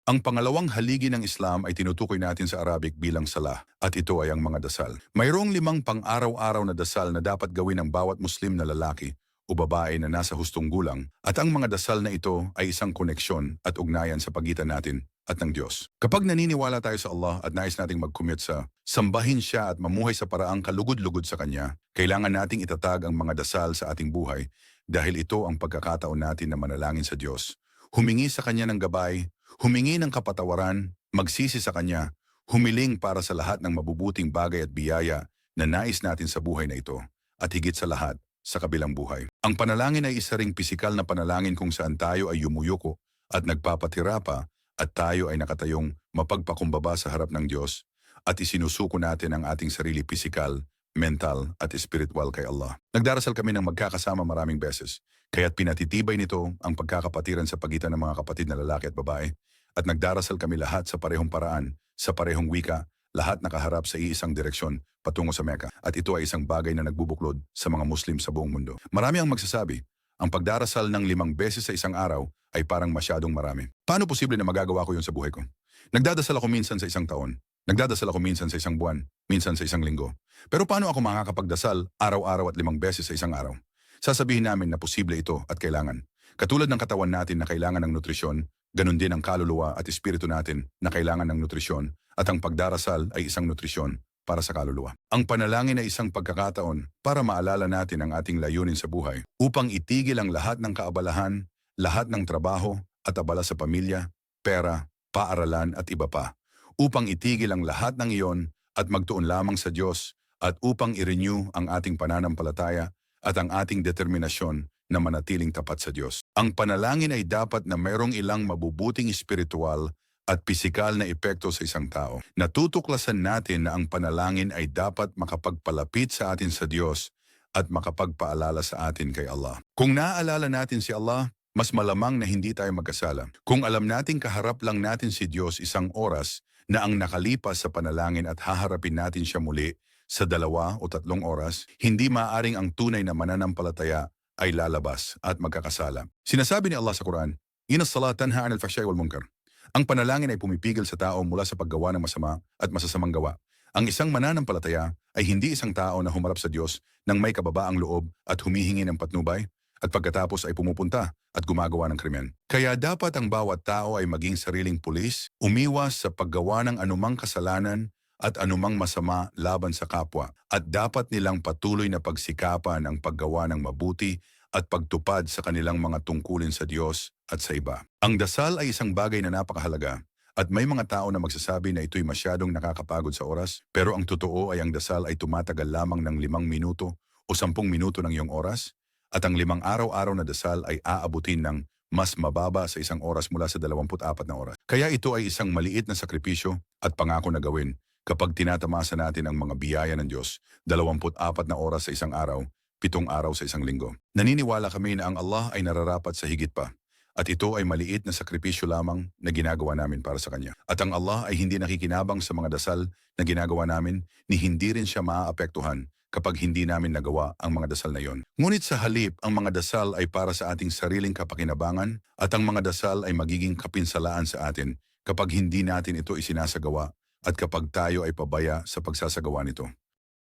Ang pangalawang haligi ng Islam ay tinutukoy natin sa Arabic bilang salah at ito ay ang mga dasal. Mayroong 5 pang-araw-araw na dasal na dapat gawin ng bawat Muslim na lalaki o babae na nasa hustong gulang at ang mga dasal na ito ay isang koneksyon at ugnayan sa pagitan natin at ng Diyos. Kapag naniniwala tayo sa Allah at nais nating mag-commit sa sambahin siya at mamuhay sa paraang kalugod-lugod sa Kanya, kailangan nating itatag ang mga dasal sa ating buhay dahil ito ang pagkakataon natin na manalangin sa Diyos. Humingi sa Kanya ng gabay, humingi ng kapatawaran, magsisi sa Kanya, humiling para sa lahat ng mabubuting bagay at biyaya na nais natin sa buhay na ito, at higit sa lahat, sa kabilang buhay. Ang panalangin ay isa ring pisikal na panalangin kung saan tayo ay yumuyuko at nagpapatira pa at tayo ay nakatayong mapagpakumbaba sa harap ng Diyos at isinusuko natin ang ating sarili pisikal, mental at spiritual kay Allah. Nagdarasal kami ng magkakasama maraming beses, kaya't pinatitibay nito ang pagkakapatiran sa pagitan ng mga kapatid na lalaki at babae at nagdarasal kami lahat sa parehong paraan, sa parehong wika, lahat nakaharap sa iisang direksyon patungo sa Mecca. At ito ay isang bagay na nagbubuklod sa mga Muslim sa buong mundo. Marami ang magsasabi, ang pagdarasal ng 5 beses sa isang araw ay parang masyadong marami. Paano posible na magagawa ko yun sa buhay ko? Nagdadasal ako minsan sa isang taon. Nagdadasal ako minsan sa isang buwan, minsan sa isang linggo. Pero paano ako makakapagdasal araw-araw at 5 beses sa isang araw? Sasabihin namin na posible ito at kailangan. Katulad ng katawan natin na kailangan ng nutrisyon, ganun din ang kaluluwa at espiritu natin na kailangan ng nutrisyon at ang pagdarasal ay isang nutrisyon para sa kaluluwa. Ang panalangin ay isang pagkakataon para maalala natin ang ating layunin sa buhay upang itigil ang lahat ng kaabalahan, lahat ng trabaho at abala sa pamilya, pera, paaralan at iba pa. Upang itigil ang lahat ng iyon at magtuon lamang sa Diyos at upang i-renew ang ating pananampalataya at ang ating determinasyon na manatiling tapat sa Diyos. Ang panalangin ay dapat na mayroong ilang mabubuting espiritual at pisikal na epekto sa isang tao. Natutuklasan natin na ang panalangin ay dapat makapagpalapit sa atin sa Diyos at makapagpaalala sa atin kay Allah. Kung naaalala natin si Allah, mas malamang na hindi tayo magkasala. Kung alam nating kaharap lang natin si Diyos isang oras na ang nakalipas sa panalangin at haharapin natin siya muli sa 2 o 3 oras, hindi maaaring ang tunay na mananampalataya ay lalabas at magkakasala. Sinasabi ni Allah sa Quran, "Inna as-salat tanha 'anil fahsya'i wal munkar." Ang panalangin ay pumipigil sa tao mula sa paggawa ng masama at masasamang gawa. Ang isang mananampalataya ay hindi isang tao na humarap sa Diyos nang may kababaang loob at humihingi ng patnubay at pagkatapos ay pumupunta at gumagawa ng krimen. Kaya dapat ang bawat tao ay maging sariling pulis, umiwas sa paggawa ng anumang kasalanan at anumang masama laban sa kapwa at dapat nilang patuloy na pagsikapan ang paggawa ng mabuti at pagtupad sa kanilang mga tungkulin sa Diyos at sa iba. Ang dasal ay isang bagay na napakahalaga at may mga tao na magsasabi na ito'y masyadong nakakapagod sa oras, pero ang totoo ay ang dasal ay tumatagal lamang ng 5 minuto o 10 minuto ng iyong oras at ang 5 araw-araw na dasal ay aabutin ng mas mababa sa 1 oras mula sa 24 na oras. Kaya ito ay isang maliit na sakripisyo at pangako na gawin kapag tinatamasa natin ang mga biyaya ng Diyos, 24 na oras sa isang araw, 7 araw sa isang linggo. Naniniwala kami na ang Allah ay nararapat sa higit pa. At ito ay maliit na sakripisyo lamang na ginagawa namin para sa Kanya. At ang Allah ay hindi nakikinabang sa mga dasal na ginagawa namin ni hindi rin siya maaapektuhan kapag hindi namin nagawa ang mga dasal na yon. Ngunit sa halip, ang mga dasal ay para sa ating sariling kapakinabangan at ang mga dasal ay magiging kapinsalaan sa atin kapag hindi natin ito isinasagawa at kapag tayo ay pabaya sa pagsasagawa nito.